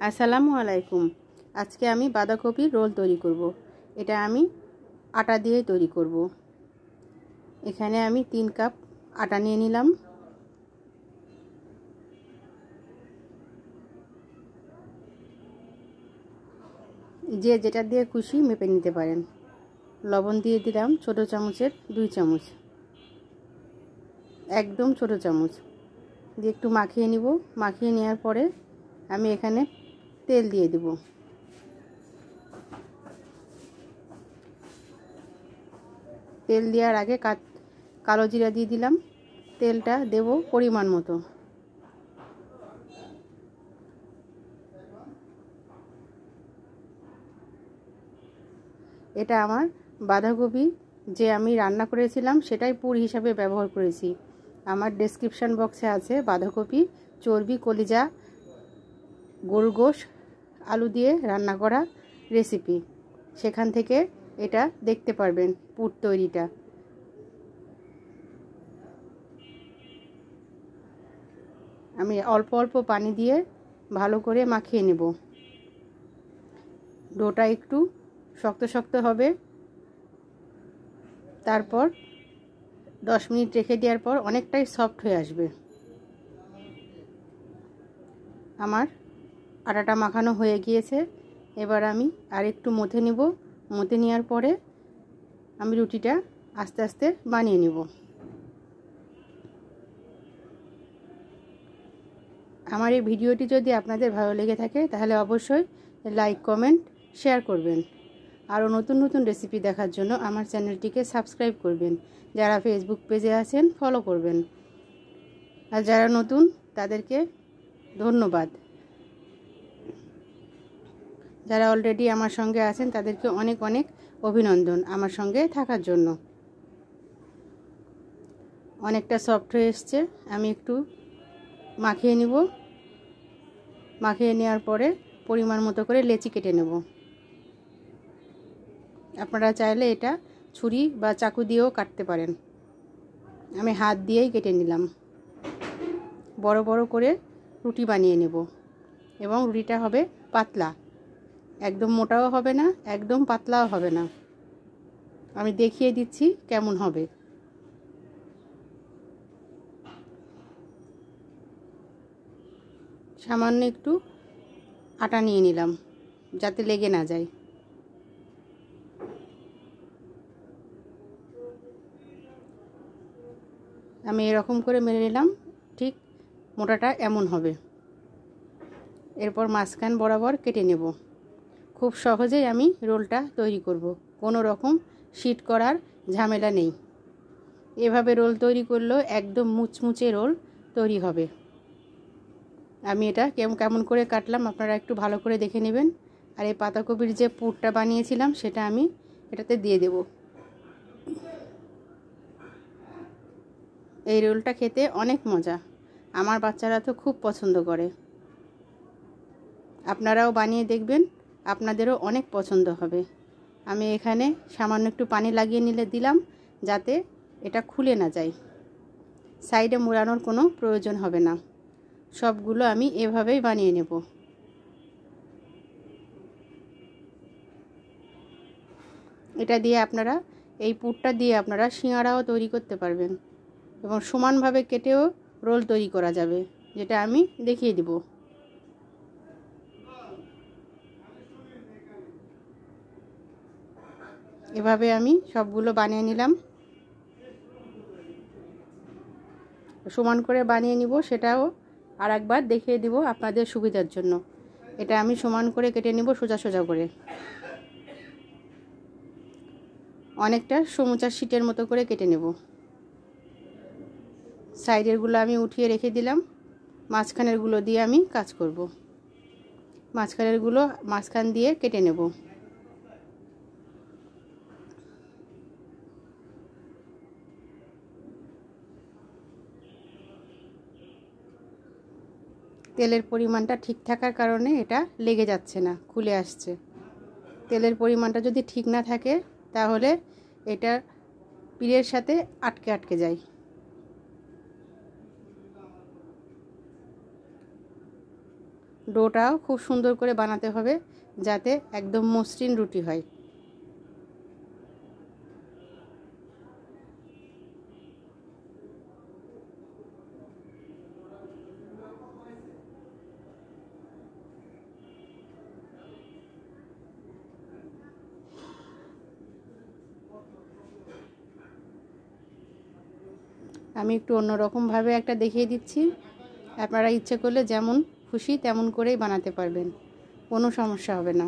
আসসালামু আলাইকুম। আজকে আমি বাঁধাকপির রোল তৈরি করব। এটা আমি আটা দিয়ে তৈরি করব। এখানে আমি 3 কাপ আটা নিয়ে নিলাম। যে যেটা দিয়ে খুশি মেপে নিতে পারেন। লবণ দিয়ে দিলাম ছোট চামচের 2 চামচ, একদম ছোট চামচ দিয়ে একটু মাখিয়ে নিব। মাখিয়ে নেওয়ার পরে আমি এখানে তেল দিয়ে দেব। তেল দেওয়ার আগে কালো জিরা দিয়ে দিলাম। তেলটা দেব পরিমাণ মতো। এটা আমার বাঁধাকপি যে আমি রান্না করেছিলাম সেটাই পুর হিসাবে ব্যবহার করেছি। আমার ডেসক্রিপশন বক্সে আছে বাঁধাকপি, চর্বি, কলিজা, গরুর গোশ, আলু দিয়ে রান্না করা রেসিপি। সেখান থেকে এটা দেখতে পারবেন পুর তৈরিটা। আমি অল্প অল্প পানি দিয়ে ভালো করে মাখিয়ে নেব। ডোটা একটু শক্ত শক্ত হবে। তারপর 10 মিনিট রেখে দেওয়ার পর অনেকটাই সফট হয়ে আসবে। আমার আটাটা মাখানো হয়ে গিয়েছে। এবার আমি আর একটু মথে নিব। মথে নেওয়ার পরে আমি রুটিটা আস্তে আস্তে বানিয়ে নেব। আমার এই ভিডিওটি যদি আপনাদের ভালো লেগে থাকে তাহলে অবশ্যই লাইক, কমেন্ট, শেয়ার করবেন। আরও নতুন নতুন রেসিপি দেখার জন্য আমার চ্যানেলটিকে সাবস্ক্রাইব করবেন। যারা ফেসবুক পেজে আছেন ফলো করবেন, আর যারা নতুন তাদেরকে ধন্যবাদ। যারা অলরেডি আমার সঙ্গে আছেন তাদেরকে অনেক অনেক অভিনন্দন আমার সঙ্গে থাকার জন্য। অনেকটা সফট হয়ে এসছে। আমি একটু মাখিয়ে নিব। মাখিয়ে নেওয়ার পরে পরিমাণ মতো করে লেচি কেটে নেব। আপনারা চাইলে এটা ছুরি বা চাকু দিয়েও কাটতে পারেন। আমি হাত দিয়েই কেটে নিলাম। বড় বড় করে রুটি বানিয়ে নেব এবং রুটিটা হবে পাতলা, একদম মোটাও হবে না, একদম পাতলাও হবে না। আমি দেখিয়ে দিচ্ছি কেমন হবে। সামান্য একটু আটা নিয়ে নিলাম যাতে লেগে না যায়। আমি এরকম করে মেরে নিলাম। ঠিক মোটাটা এমন হবে। এরপর মাঝখান বরাবর কেটে নেব। খুব সহজেই আমি রোলটা তৈরি করব। কোনো রকম শিট করার ঝামেলা নেই। এভাবে রোল তৈরি করলেও একদম মুচমুচে রোল তৈরি হবে। আমি এটা কেমন করে কাটলাম আপনারা একটু ভালো করে দেখে নেবেন। আর এই পাতাকপির যে পুরটা বানিয়েছিলাম সেটা আমি এটাতে দিয়ে দেব। এই রোলটা খেতে অনেক মজা। আমার বাচ্চারা তো খুব পছন্দ করে। আপনারাও বানিয়ে দেখবেন, আপনাদেরও অনেক পছন্দ হবে। আমি এখানে সামান্য একটু পানি লাগিয়ে দিলাম যাতে এটা খুলে না যায়। সাইডে মোড়ানোর কোনো প্রয়োজন হবে না। সবগুলো আমি এভাবেই বানিয়ে নেব। এটা দিয়ে আপনারা এই পুরটা দিয়ে আপনারা সিঙ্গাড়াও তৈরি করতে পারবেন এবং সমানভাবে কেটেও রোল তৈরি করা যাবে, যেটা আমি দেখিয়ে দিব। এভাবে আমি সবগুলো বানিয়ে নিলাম। সমান করে বানিয়ে নিব, সেটাও আর একবার দেখিয়ে দিব আপনাদের সুবিধার জন্য। এটা আমি সমান করে কেটে নিব, সোজা সোজা করে। অনেকটা সমুচা শীটের মতো করে কেটে নেব। সাইডেরগুলো আমি উঠিয়ে রেখে দিলাম। মাঝখানেরগুলো দিয়ে আমি কাজ করব। মাঝখানেরগুলো মাঝখান দিয়ে কেটে নেব। তেলের পরিমাণটা ঠিক থাকার কারণে এটা লেগে যাচ্ছে না, খুলে আসছে। তেলের পরিমাণটা যদি ঠিক না থাকে তাহলে এটা পিঠের সাথে আটকে আটকে যায়। ডোটাও খুব সুন্দর করে বানাতে হবে যাতে একদম মসৃণ রুটি হয়। আমি একটু অন্যরকমভাবে একটা দেখিয়ে দিচ্ছি। আপনারা ইচ্ছে করলে যেমন খুশি তেমন করেই বানাতে পারবেন, কোনো সমস্যা হবে না।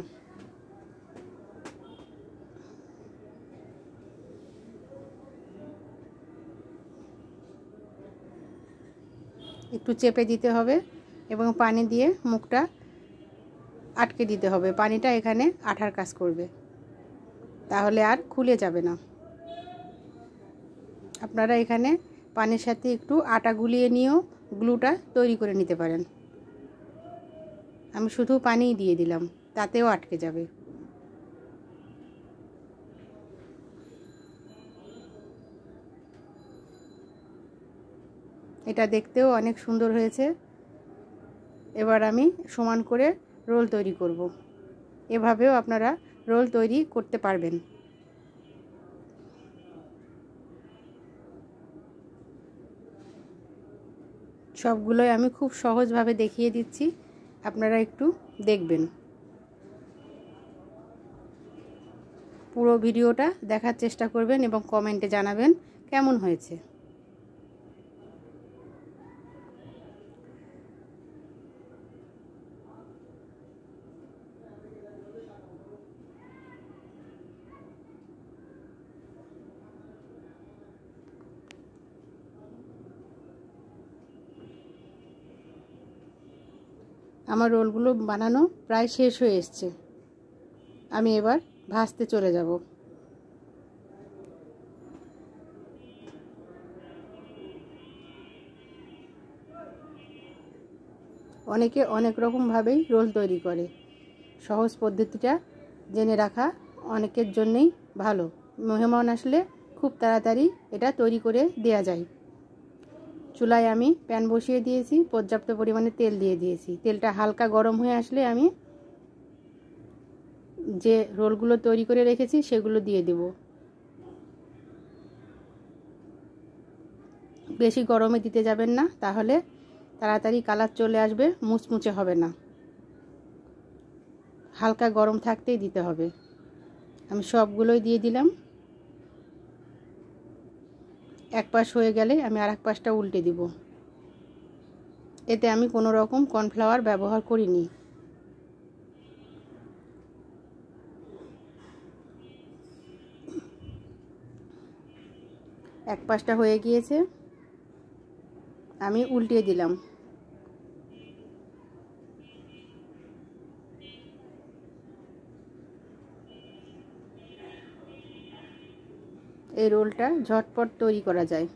একটু চেপে দিতে হবে এবং পানি দিয়ে মুখটা আটকে দিতে হবে। পানিটা এখানে আঠার কাজ করবে, তাহলে আর খুলে যাবে না। আপনারা এখানে পানির সাথে একটু আটা গুলিয়ে নিয়েও গ্লুটা তৈরি করে নিতে পারেন। আমি শুধু পানিই দিয়ে দিলাম, তাতেও আটকে যাবে। এটা দেখতেও অনেক সুন্দর হয়েছে। এবার আমি সমান করে রোল তৈরি করব। এভাবেও আপনারা রোল তৈরি করতে পারবেন। সবগুলোই আমি খুব সহজভাবে দেখিয়ে দিচ্ছি, আপনারা একটু দেখবেন। পুরো ভিডিওটা দেখার চেষ্টা করবেন এবং কমেন্টে জানাবেন কেমন হয়েছে। আমার রোলগুলো বানানো প্রায় শেষ হয়ে এসছে। আমি এবার ভাজতে চলে যাব। অনেকে অনেক রকমভাবেই রোল তৈরি করে। সহজ পদ্ধতিটা জেনে রাখা অনেকের জন্যই ভালো। মেহমান আসলে খুব তাড়াতাড়ি এটা তৈরি করে দেয়া যায়। চুলায় আমি প্যান বসিয়ে দিয়েছি, পর্যাপ্ত পরিমাণে তেল দিয়ে দিয়েছি। তেলটা হালকা গরম হয়ে আসলে আমি যে রোলগুলো তৈরি করে রেখেছি সেগুলো দিয়ে দেব। বেশি গরমে দিতে যাবেন না, তাহলে তাড়াতাড়ি কালার চলে আসবে, মুচমুচে হবে না। হালকা গরম থাকতেই দিতে হবে। আমি সবগুলোই দিয়ে দিলাম। এক পাশ হয়ে গেলে আমি আরেক পাশটা উল্টে দিব। এতে আমি কোনো রকম কর্নফ্লাওয়ার ব্যবহার করিনি। এক পাশটা হয়ে গিয়েছে, আমি উল্টিয়ে দিলাম। এই রোলটা ঝটপট তৈরি করা যায়।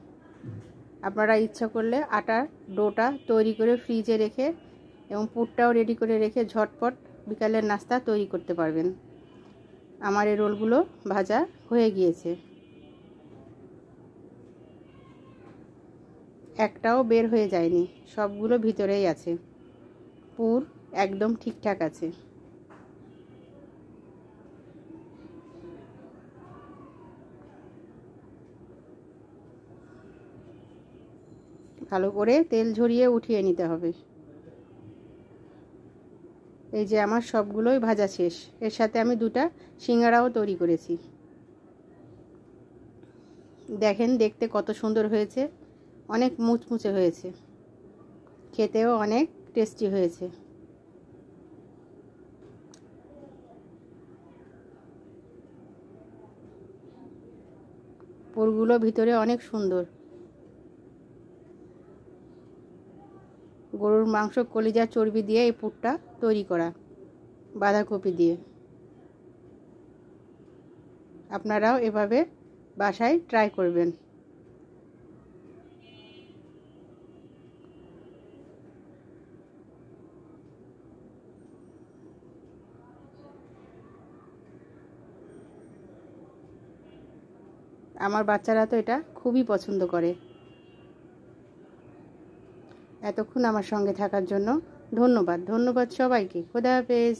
আপনারা ইচ্ছা করলে আটার ডোটা তৈরি করে ফ্রিজে রেখে এবং পুরটাও রেডি করে রেখে ঝটপট বিকালের নাস্তা তৈরি করতে পারবেন। আমার এই রোলগুলো ভাজা হয়ে গিয়েছে, একটাও বের হয়ে যায়নি, সবগুলো ভিতরেই আছে। পুর একদম ঠিকঠাক আছে। ভালো করে তেল ঝরিয়ে উঠিয়ে নিতে হবে। এই যে আমার সবগুলোই ভাজা শেষ। এর সাথে আমি দুটা সিঙ্গারাও তৈরি করেছি। দেখেন দেখতে কত সুন্দর হয়েছে, অনেক মুচমুচে হয়েছে, খেতেও অনেক টেস্টি হয়েছে। পুরগুলো ভিতরে অনেক সুন্দর। গরুর মাংস কলিজা চর্বি দিয়ে এই পুরটা তৈরি করা, বাঁধাকপি দিয়ে। আপনারাও এভাবে বাসায় ট্রাই করবেন। আমার বাচ্চারা তো এটা খুবই পছন্দ করে। এতক্ষণ আমার সঙ্গে থাকার জন্য ধন্যবাদ সবাইকে। খোদা হাফেজ।